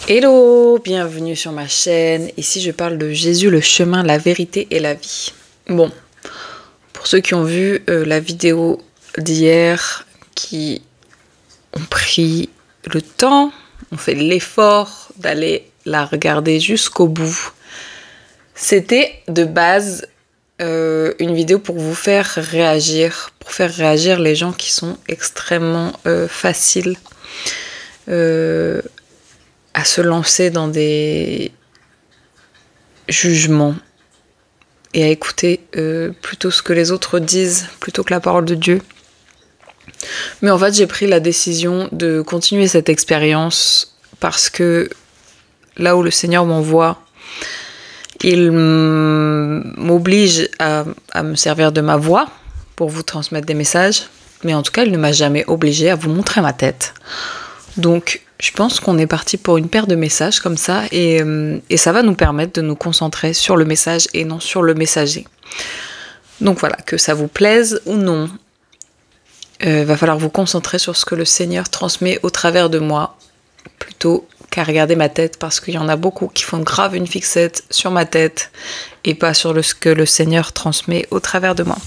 Hello, bienvenue sur ma chaîne. Ici je parle de Jésus, le chemin, la vérité et la vie. Bon, pour ceux qui ont vu la vidéo d'hier, qui ont pris le temps, ont fait l'effort d'aller la regarder jusqu'au bout, c'était de base une vidéo pour vous faire réagir, pour faire réagir les gens qui sont extrêmement faciles à se lancer dans des jugements et à écouter plutôt ce que les autres disent plutôt que la parole de Dieu. Mais en fait, j'ai pris la décision de continuer cette expérience parce que là où le Seigneur m'envoie, il m'oblige à me servir de ma voix pour vous transmettre des messages. Mais en tout cas, il ne m'a jamais obligée à vous montrer ma tête. Donc, je pense qu'on est parti pour une paire de messages comme ça et ça va nous permettre de nous concentrer sur le message et non sur le messager. Donc voilà, que ça vous plaise ou non, va falloir vous concentrer sur ce que le Seigneur transmet au travers de moi plutôt qu'à regarder ma tête, parce qu'il y en a beaucoup qui font grave une fixette sur ma tête et pas sur ce que le Seigneur transmet au travers de moi.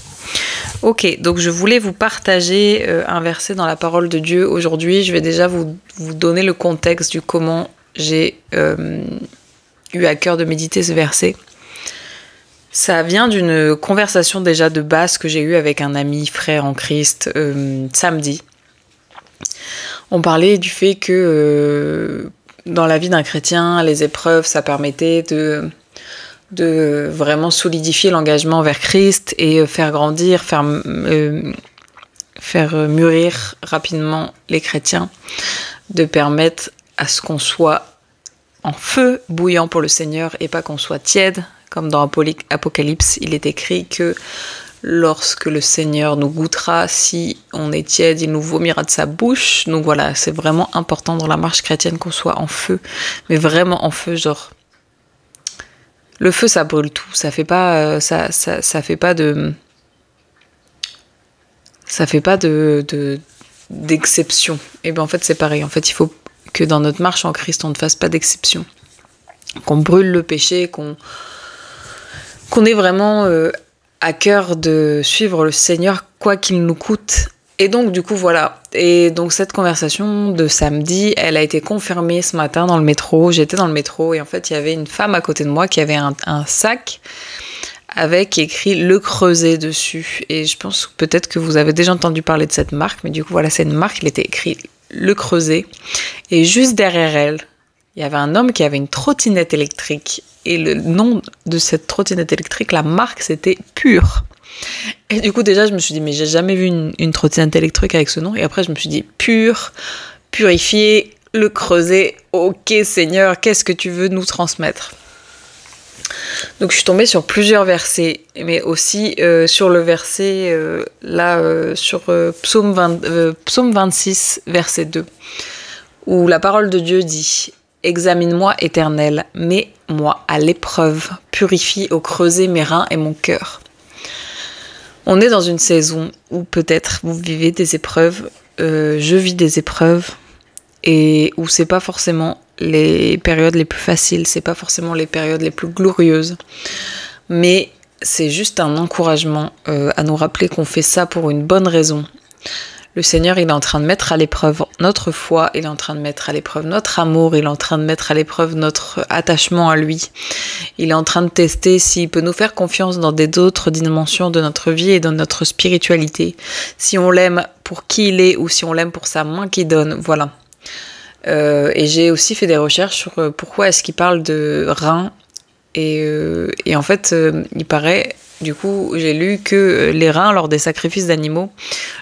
Ok, donc je voulais vous partager un verset dans la parole de Dieu aujourd'hui. Je vais déjà vous donner le contexte du comment j'ai eu à cœur de méditer ce verset. Ça vient d'une conversation déjà de base que j'ai eue avec un ami frère en Christ samedi. On parlait du fait que dans la vie d'un chrétien, les épreuves, ça permettait de vraiment solidifier l'engagement vers Christ et faire grandir, faire mûrir rapidement les chrétiens, de permettre à ce qu'on soit en feu bouillant pour le Seigneur et pas qu'on soit tiède. Comme dans Apocalypse, il est écrit que lorsque le Seigneur nous goûtera, si on est tiède, il nous vomira de sa bouche. Donc voilà, c'est vraiment important dans la marche chrétienne qu'on soit en feu, mais vraiment en feu, genre... Le feu, ça brûle tout. Ça fait pas d'exception. Et bien en fait, c'est pareil. En fait, il faut que dans notre marche en Christ, on ne fasse pas d'exception. Qu'on brûle le péché, qu'on ait vraiment à cœur de suivre le Seigneur, quoi qu'il nous coûte. Et donc, du coup, voilà. Et donc, cette conversation de samedi, elle a été confirmée ce matin dans le métro. J'étais dans le métro et en fait, il y avait une femme à côté de moi qui avait un sac avec écrit Le Creuset dessus. Et je pense peut-être que vous avez déjà entendu parler de cette marque, mais du coup, voilà, c'est une marque, il était écrit Le Creuset. Et juste derrière elle, il y avait un homme qui avait une trottinette électrique. Et le nom de cette trottinette électrique, la marque, c'était Pur. Et du coup, déjà, je me suis dit, mais j'ai jamais vu une trottinette électrique avec ce nom. Et après, je me suis dit, Pur, purifié, Le Creuset. Ok, Seigneur, qu'est-ce que tu veux nous transmettre? Donc, je suis tombée sur plusieurs versets, mais aussi sur le verset, sur Psaume 26, verset 2, où la parole de Dieu dit... Examine-moi, Éternel, mets-moi à l'épreuve, purifie au creuset mes reins et mon cœur. On est dans une saison où peut-être vous vivez des épreuves, je vis des épreuves, et où c'est pas forcément les périodes les plus faciles, c'est pas forcément les périodes les plus glorieuses, mais c'est juste un encouragement à nous rappeler qu'on fait ça pour une bonne raison. Le Seigneur, il est en train de mettre à l'épreuve notre foi, il est en train de mettre à l'épreuve notre amour, il est en train de mettre à l'épreuve notre attachement à lui. Il est en train de tester s'il peut nous faire confiance dans d'autres dimensions de notre vie et dans notre spiritualité. Si on l'aime pour qui il est ou si on l'aime pour sa main qui donne, voilà. Et j'ai aussi fait des recherches sur pourquoi est-ce qu'il parle de reins. Et en fait, il paraît... Du coup, j'ai lu que les reins, lors des sacrifices d'animaux,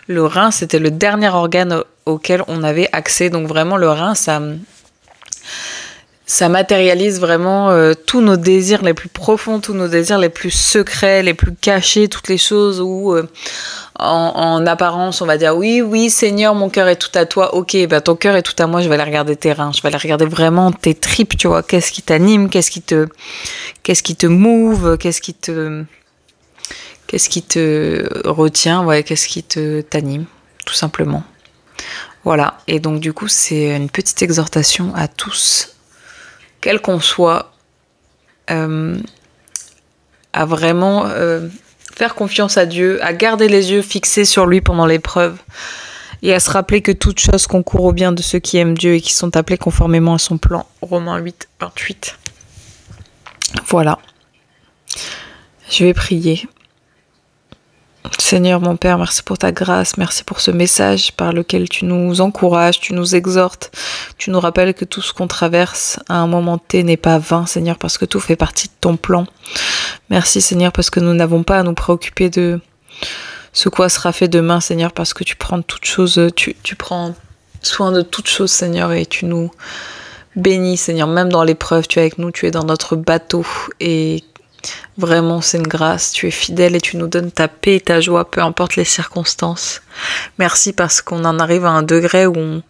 le rein, c'était le dernier organe auquel on avait accès. Donc vraiment, le rein, ça matérialise vraiment tous nos désirs les plus profonds, tous nos désirs les plus secrets, les plus cachés, toutes les choses où, en apparence, on va dire « Oui, Seigneur, mon cœur est tout à toi. » Ok, bah ton cœur est tout à moi, je vais aller regarder tes reins, je vais aller regarder vraiment tes tripes, tu vois. Qu'est-ce qui t'anime, qu'est-ce qui te move, qu'est-ce qui te retient, ouais, qu'est-ce qui t'anime, tout simplement. Voilà, et donc du coup, c'est une petite exhortation à tous quel qu'on soit, à vraiment faire confiance à Dieu, à garder les yeux fixés sur lui pendant l'épreuve et à se rappeler que toute chose concourt au bien de ceux qui aiment Dieu et qui sont appelés conformément à son plan. Romains 8, 28. Voilà. Je vais prier. Seigneur mon Père, merci pour ta grâce, merci pour ce message par lequel tu nous encourages, tu nous exhortes, tu nous rappelles que tout ce qu'on traverse à un moment T n'est pas vain, Seigneur, parce que tout fait partie de ton plan. Merci Seigneur, parce que nous n'avons pas à nous préoccuper de ce quoi sera fait demain, Seigneur, parce que tu prends toutes choses, tu prends soin de toutes choses, Seigneur, et tu nous bénis, Seigneur, même dans l'épreuve, tu es avec nous, tu es dans notre bateau, et vraiment, c'est une grâce. Tu es fidèle et tu nous donnes ta paix et ta joie, peu importe les circonstances. Merci parce qu'on en arrive à un degré où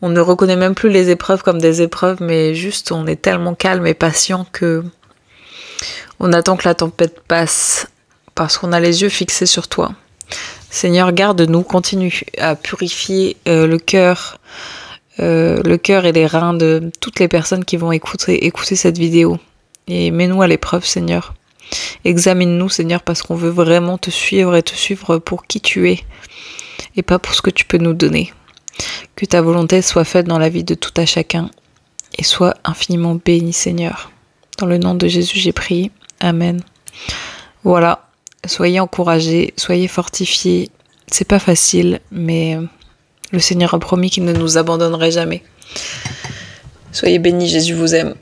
on ne reconnaît même plus les épreuves comme des épreuves, mais juste on est tellement calme et patient que on attend que la tempête passe parce qu'on a les yeux fixés sur toi. Seigneur, garde-nous, continue à purifier le cœur et les reins de toutes les personnes qui vont écouter cette vidéo. Et mets-nous à l'épreuve, Seigneur. Examine-nous, Seigneur, parce qu'on veut vraiment te suivre et te suivre pour qui tu es et pas pour ce que tu peux nous donner. Que ta volonté soit faite dans la vie de tout à chacun et soit infiniment bénie, Seigneur. Dans le nom de Jésus, j'ai prié. Amen. Voilà. Soyez encouragés, soyez fortifiés. C'est pas facile, mais le Seigneur a promis qu'il ne nous abandonnerait jamais. Soyez bénis, Jésus vous aime.